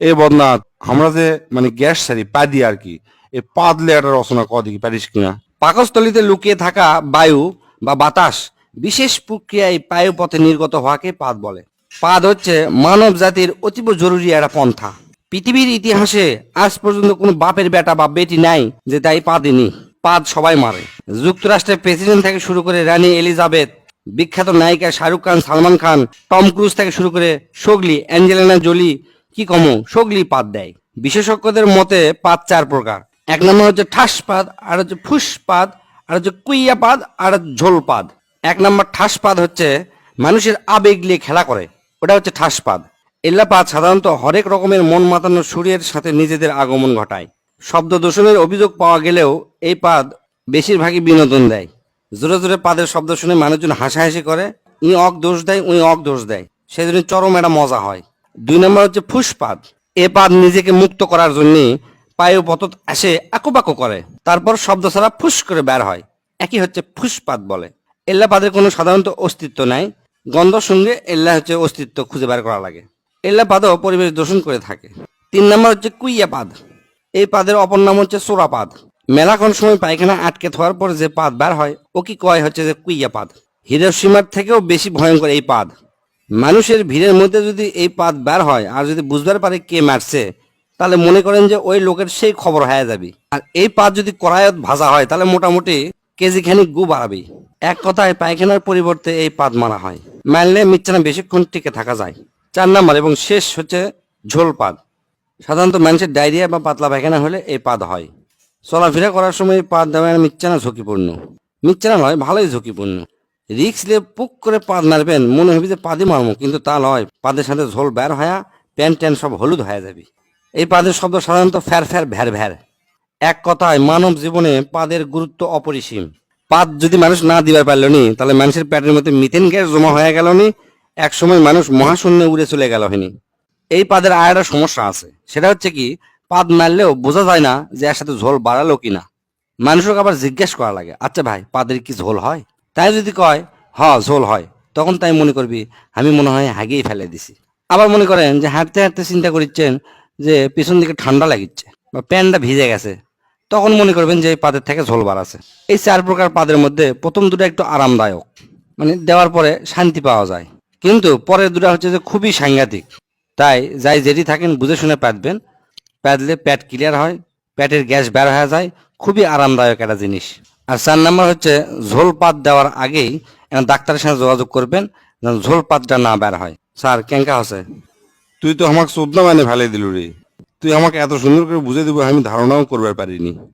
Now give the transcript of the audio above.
এ বদনাথ, আমরা যে মানে গ্যাস সারি পা দিয়ে আর কি, এ পাদলে একটা রচনা দেখি পারিস কিনা। পাকস্থলীতে লুকিয়ে থাকা বায়ু বা বাতাস বিশেষ প্রক্রিয়ায় বায়ুপথে নির্গত হওয়াকে পাদ বলে। পাদ হচ্ছে মানব জাতির অতীব জরুরি একটা পন্থা। পৃথিবীর ইতিহাসে আজ পর্যন্ত কোনো বাপের বেটা বা বেটি নাই যে তাই পাদেনি। পাদ সবাই মারে। যুক্তরাষ্ট্রের প্রেসিডেন্ট থেকে শুরু করে রানী এলিজাবেথ, বিখ্যাত নায়িকা শাহরুখ খান, সালমান খান, টম ক্রুজ থেকে শুরু করে সোগলি, অ্যাঞ্জেলিনা জোলি, কি কমো সোগলি পাদ দেয়। বিশেষজ্ঞদের মতে পাদ চার প্রকার। এক নম্বর হচ্ছে ঠাস পাদ, আর হচ্ছে ফুস পাদ, আর হচ্ছে কুইয়া পাদ, আর ঝোল পাদ। এক নম্বর ঠাস পাদ হচ্ছে মানুষের আবেগ নিয়ে খেলা করে, ওটা হচ্ছে ঠাস পাদ। এল্লা পাদ সাধারণত হরেক রকমের মন মাতানো সুরের সাথে নিজেদের আগমন ঘটায়। শব্দ দূষণের অভিযোগ পাওয়া গেলেও এই পাদ বেশিরভাগই বিনোদন দেয়। জোরে জোরে পাদের শব্দ শুনে মানুষজন হাসাহাসি করে, ই অক দোষ দেয়, উই অক দোষ দেয়, সেজন্য চরম একটা মজা হয়। দুই নম্বর হচ্ছে ফুসপাদ। এ পাদ নিজেকে মুক্ত করার জন্য পায়ু পতত আসে আকুপাকু করে, তারপর শব্দ ছাড়া ফুস করে বের হয়, একই হচ্ছে ফুসপাদ বলে। এল্লা পাদের কোনো সাধারণত অস্তিত্ব নাই, গন্ধ সঙ্গে এল্লা হচ্ছে অস্তিত্ব খুঁজে বের করা লাগে। এল্লা পাদও পরিবেশ দূষণ করে থাকে। তিন নম্বর হচ্ছে কুইয়া পাদ। এই পাদের অপর নাম হচ্ছে চোরাপাদ। মেলাক্ষণ সময় পায়খানা আটকে থাকার পর যে পাদ বের হয় ও কি কয় হচ্ছে যে কুইয়া পাদ। হিরোশিমার থেকেও বেশি ভয়ঙ্কর এই পাদ। মানুষের ভিড়ের মধ্যে যদি এই পাদ বের হয় আর যদি বুঝবার পারে কে মারছে, তাহলে মনে করেন যে ওই লোকের সেই খবর হয়ে যাবে। আর এই পাদ যদি কড়াইত ভাজা হয় তাহলে মোটামুটি কেজি খানিক গু বাড়াবে। এক কথায় পায়খানার পরিবর্তে এই পাদ মারা হয়, মারলে মিচ্ছানা বেশিক্ষণ টিকে থাকা যায়। চার নাম্বার এবং শেষ হচ্ছে ঝোল পাদ। সাধারণত মানুষের ডায়রিয়া বা পাতলা পায়খানা হলে এই পাদ হয়। চলাফেরা করার সময় এই পাদ দেওয়া মিচ্ছানা ঝুঁকিপূর্ণ। মিচ্ছানা নয়, ভালোই ঝুঁকিপূর্ণ। রিক্স নিয়ে পুক করে পাদ মারবেন, মনে হবে যে পাদই মারমো, কিন্তু তা নয়, পাদের সাথে ঝোল বের হয়া প্যান ট্যান সব হলুদ হয়ে যাবে। এই পাদের শব্দ সাধারণত ফ্যার ফ্যার ভ্যার ভ্যার। এক কথায় মানব জীবনে পাদের গুরুত্ব অপরিসীম। পাদ যদি মানুষ না দিবার পারল নি, তাহলে মানুষের পেটের মধ্যে মিথেন গ্যাস জমা হয়ে গেল নি, এক সময় মানুষ মহাশূন্যে উড়ে চলে গেল হয়নি। এই পাদের আর একটা সমস্যা আছে, সেটা হচ্ছে কি, পাদ মারলেও বোঝা যায় না যে এর সাথে ঝোল বাড়ালো কিনা। মানুষকে আবার জিজ্ঞেস করা লাগে, আচ্ছা ভাই পাদের কি ঝোল হয়? তাই যদি কয় হ ঝোল হয়, তখন তাই মনে করবি আমি মনে হয় হাগিয়ে ফেলে দিছি। আবার মনে করেন যে হাঁটতে হাঁটতে চিন্তা করছেন যে পিছন দিকে ঠান্ডা লাগিচ্ছে বা প্যান্টটা ভিজে গেছে, তখন মনে করবেন যে এই পাদের থেকে ঝোল বাড়াছে। এই চার প্রকার পাদের মধ্যে প্রথম দুটো একটু আরামদায়ক, মানে দেওয়ার পরে শান্তি পাওয়া যায়, কিন্তু পরের দুটো হচ্ছে যে খুবই সাংঘাতিক। তাই যাই যেটি থাকেন বুঝে শুনে পাতবেন, পাতলে পেট ক্লিয়ার হয়, পেটের গ্যাস বের হয়ে যায়, খুবই আরামদায়ক একটা জিনিস। আর চার নাম্বার হচ্ছে ঝোল পাত দেওয়ার আগেই ডাক্তারের সাথে যোগাযোগ করবেন যেন ঝোল পাতটা না বের হয়। স্যার কেঙ্কা আছে? তুই তো আমাকে চোদ্দা মানে ফেলে দিল রে। তুই আমাকে এত সুন্দর করে বুঝে দিব আমি ধারণাও করবার পারিনি।